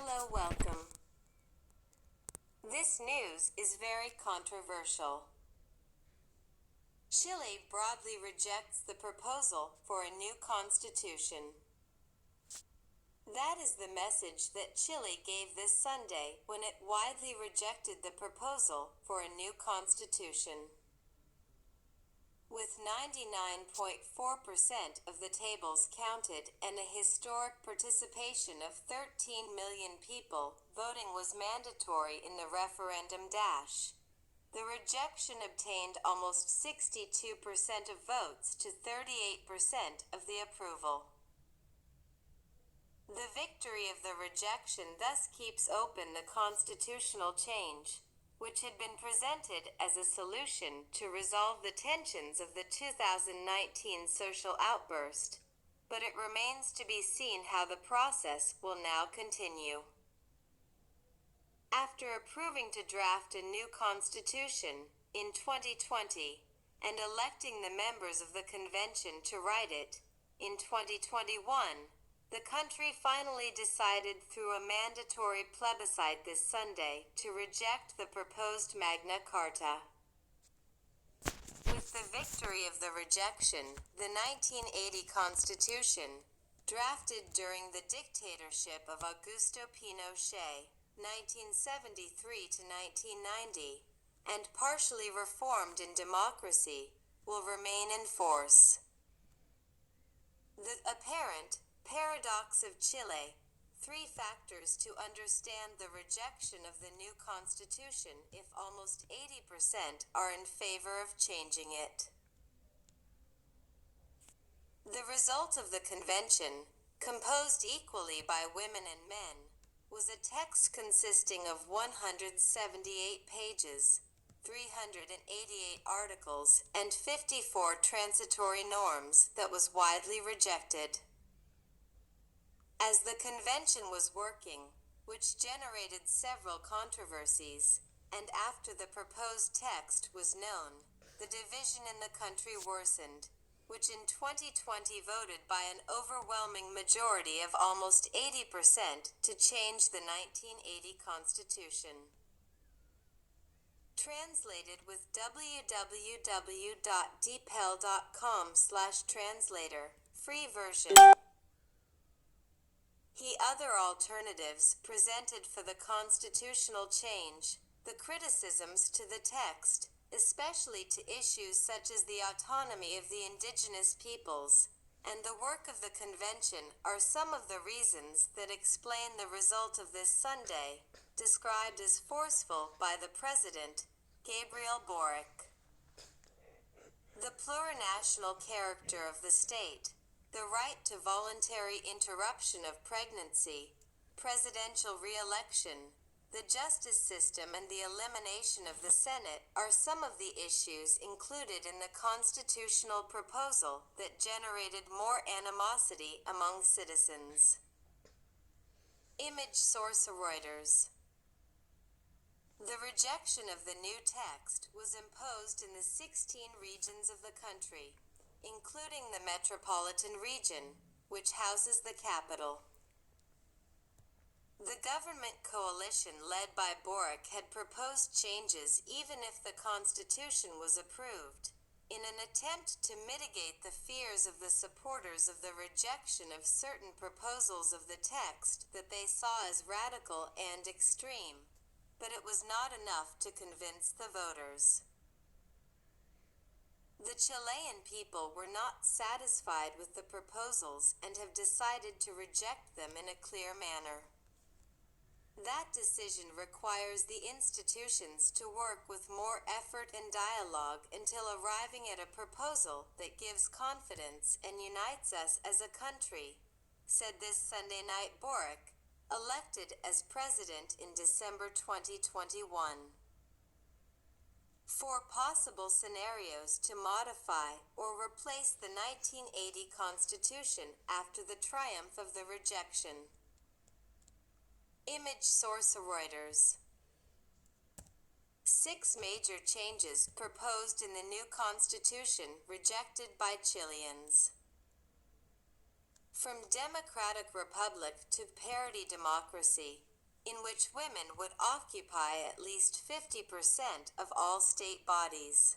Hello, welcome. This news is very controversial. Chile broadly rejects the proposal for a new constitution. That is the message that Chile gave this Sunday when it widely rejected the proposal for a new constitution. With 99.4% of the tables counted and a historic participation of 13 million people, voting was mandatory in the referendum. The rejection obtained almost 62% of votes to 38% of the approval. The victory of the rejection thus keeps open the constitutional change, which had been presented as a solution to resolve the tensions of the 2019 social outburst, but it remains to be seen how the process will now continue. After approving to draft a new constitution in 2020 and electing the members of the convention to write it in 2021, the country finally decided through a mandatory plebiscite this Sunday to reject the proposed Magna Carta. With the victory of the rejection, the 1980 Constitution, drafted during the dictatorship of Augusto Pinochet, 1973 to 1990, and partially reformed in democracy, will remain in force. The apparent paradox of Chile: 3 factors to understand the rejection of the new constitution if almost 80% are in favor of changing it. The result of the convention, composed equally by women and men, was a text consisting of 178 pages, 388 articles, and 54 transitory norms that was widely rejected. As the convention was working, which generated several controversies, and after the proposed text was known, the division in the country worsened, which in 2020 voted by an overwhelming majority of almost 80% to change the 1980 Constitution. Translated with www.dpel.com/translator, free version. Other alternatives presented for the constitutional change, the criticisms to the text, especially to issues such as the autonomy of the indigenous peoples, and the work of the convention are some of the reasons that explain the result of this Sunday, described as forceful by the President, Gabriel Boric. The plurinational character of the state, the right to voluntary interruption of pregnancy, presidential re-election, the justice system, and the elimination of the Senate are some of the issues included in the constitutional proposal that generated more animosity among citizens. Image source: Reuters. The rejection of the new text was imposed in the 16 regions of the country, including the metropolitan region, which houses the capital. The government coalition led by Boric had proposed changes even if the constitution was approved, in an attempt to mitigate the fears of the supporters of the rejection of certain proposals of the text that they saw as radical and extreme, but it was not enough to convince the voters. The Chilean people were not satisfied with the proposals and have decided to reject them in a clear manner. That decision requires the institutions to work with more effort and dialogue until arriving at a proposal that gives confidence and unites us as a country, said this Sunday night Boric, elected as president in December 2021. 4 possible scenarios to modify or replace the 1980 Constitution after the triumph of the rejection. Image source: Reuters. 6 major changes proposed in the new Constitution rejected by Chileans. From democratic republic to parity democracy, in which women would occupy at least 50% of all state bodies.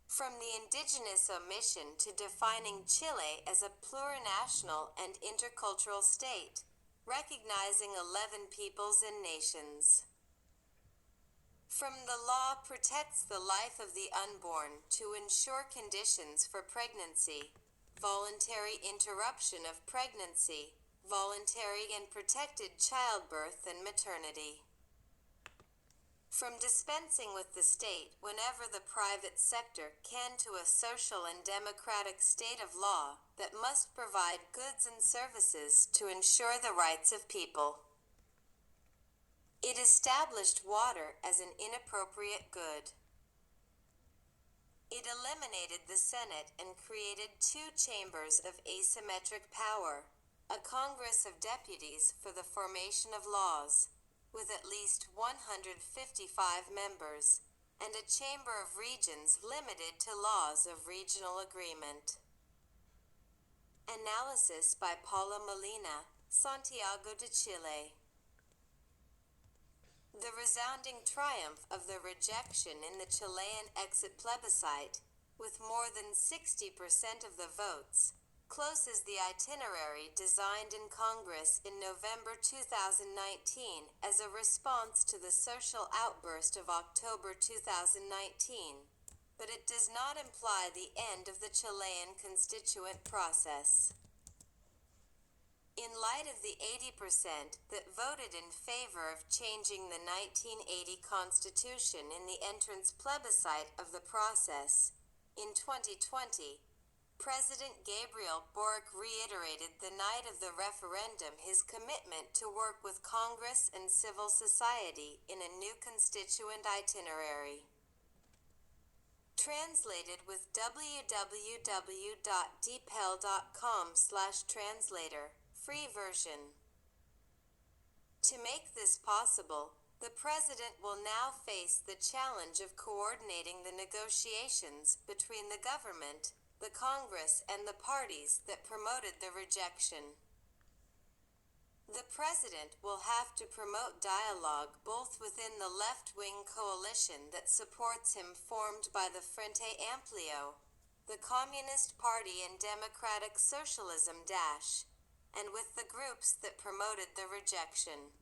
From the indigenous omission to defining Chile as a plurinational and intercultural state, recognizing 11 peoples and nations. From the law protects the life of the unborn to ensure conditions for pregnancy, voluntary interruption of pregnancy, voluntary and protected childbirth and maternity. From dispensing with the state whenever the private sector can to a social and democratic state of law that must provide goods and services to ensure the rights of people. It established water as an inappropriate good. It eliminated the Senate and created two chambers of asymmetric power, a Congress of Deputies for the formation of laws, with at least 155 members, and a Chamber of Regions limited to laws of regional agreement. Analysis by Paula Molina, Santiago de Chile. The resounding triumph of the rejection in the Chilean exit plebiscite, with more than 60% of the votes, closes the itinerary designed in Congress in November 2019 as a response to the social outburst of October 2019, but it does not imply the end of the Chilean constituent process. In light of the 80% that voted in favor of changing the 1980 Constitution in the entrance plebiscite of the process, in 2020, President Gabriel Boric reiterated the night of the referendum his commitment to work with Congress and civil society in a new constituent itinerary. Translated with www.dpel.com/translator, free version. To make this possible, the President will now face the challenge of coordinating the negotiations between the government, the Congress, and the parties that promoted the rejection. The President will have to promote dialogue both within the left-wing coalition that supports him formed by the Frente Amplio, the Communist Party and Democratic Socialism and with the groups that promoted the rejection.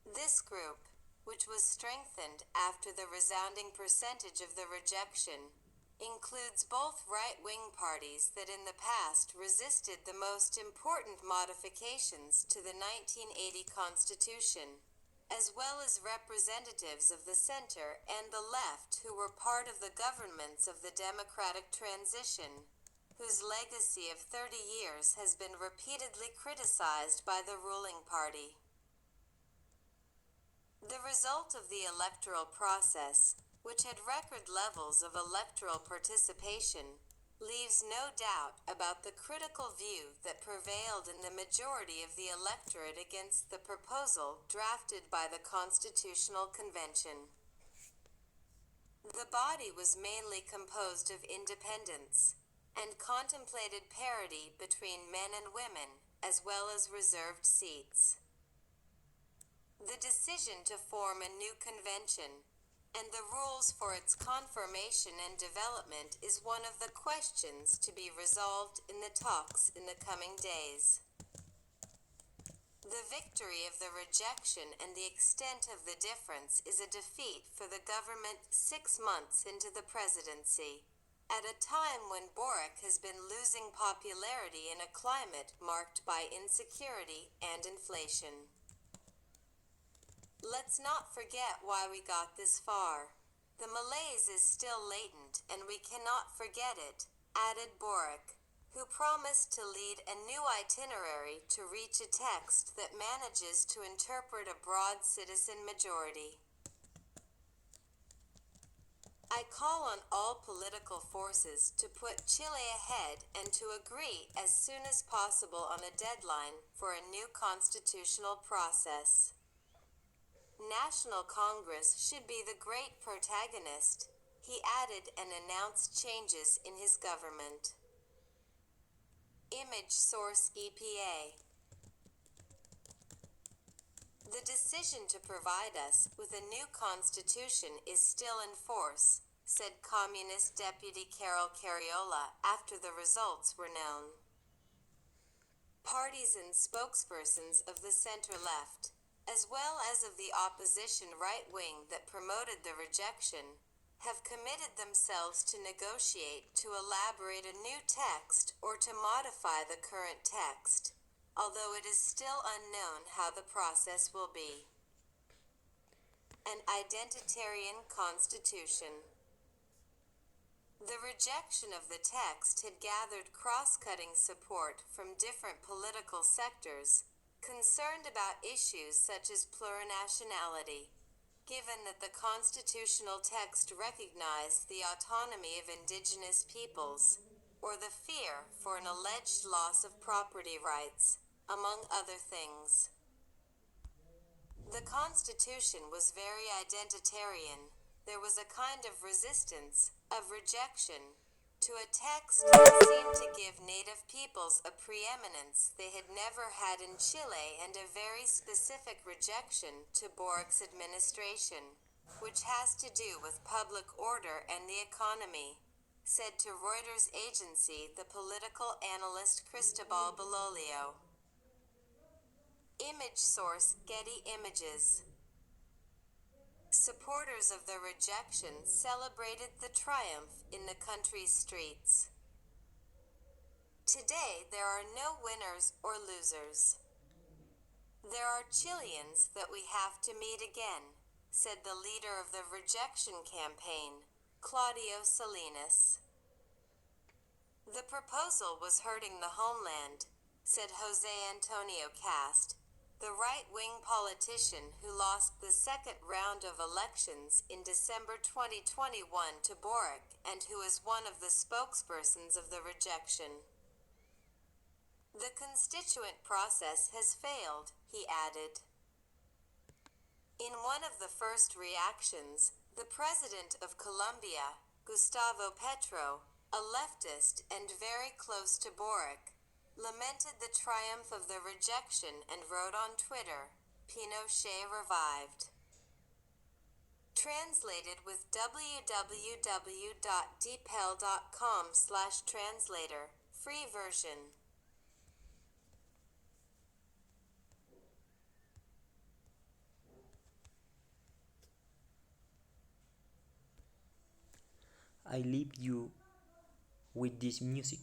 This group, which was strengthened after the resounding percentage of the rejection, includes both right-wing parties that in the past resisted the most important modifications to the 1980 Constitution, as well as representatives of the center and the left who were part of the governments of the democratic transition, whose legacy of 30 years has been repeatedly criticized by the ruling party. The result of the electoral process, which had record levels of electoral participation, leaves no doubt about the critical view that prevailed in the majority of the electorate against the proposal drafted by the Constitutional Convention. The body was mainly composed of independents, and contemplated parity between men and women, as well as reserved seats. The decision to form a new convention and the rules for its conformation and development is one of the questions to be resolved in the talks in the coming days. The victory of the rejection and the extent of the difference is a defeat for the government 6 months into the presidency, at a time when Boric has been losing popularity in a climate marked by insecurity and inflation. Let's not forget why we got this far. The malaise is still latent and we cannot forget it, added Boric, who promised to lead a new itinerary to reach a text that manages to interpret a broad citizen majority. I call on all political forces to put Chile ahead and to agree as soon as possible on a deadline for a new constitutional process. National Congress should be the great protagonist, he added, and announced changes in his government. Image source EPA. The decision to provide us with a new constitution is still in force, said Communist Deputy Carol Cariola after the results were known. Parties and spokespersons of the center-left, as well as of the opposition right wing that promoted the rejection, have committed themselves to negotiate to elaborate a new text or to modify the current text, although it is still unknown how the process will be. An identitarian constitution. The rejection of the text had gathered cross-cutting support from different political sectors, concerned about issues such as plurinationality, given that the constitutional text recognized the autonomy of indigenous peoples, or the fear for an alleged loss of property rights, among other things. The Constitution was very identitarian. There was a kind of resistance, of rejection, to a text that seemed to give native peoples a preeminence they had never had in Chile, and a very specific rejection to Boric's administration, which has to do with public order and the economy, said to Reuters agency the political analyst Cristobal Belolio. Image source: Getty Images. Supporters of the rejection celebrated the triumph in the country's streets. Today there are no winners or losers. There are Chileans that we have to meet again, said the leader of the rejection campaign, Claudio Salinas. The proposal was hurting the homeland, said Jose Antonio Cast, the right-wing politician who lost the second round of elections in December 2021 to Boric and who is one of the spokespersons of the rejection. The constituent process has failed, he added. In one of the first reactions, the president of Colombia, Gustavo Petro, a leftist and very close to Boric, lamented the triumph of the rejection and wrote on Twitter, "Pinochet revived." Translated with www.dpel.com/translator, free version. I leave you with this music.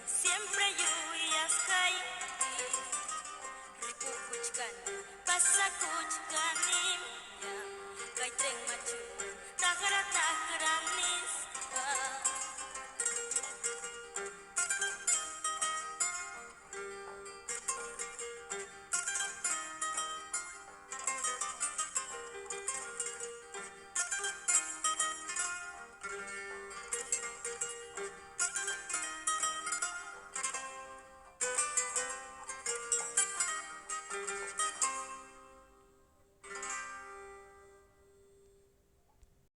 Siempre lluvias caen, rasa ku juga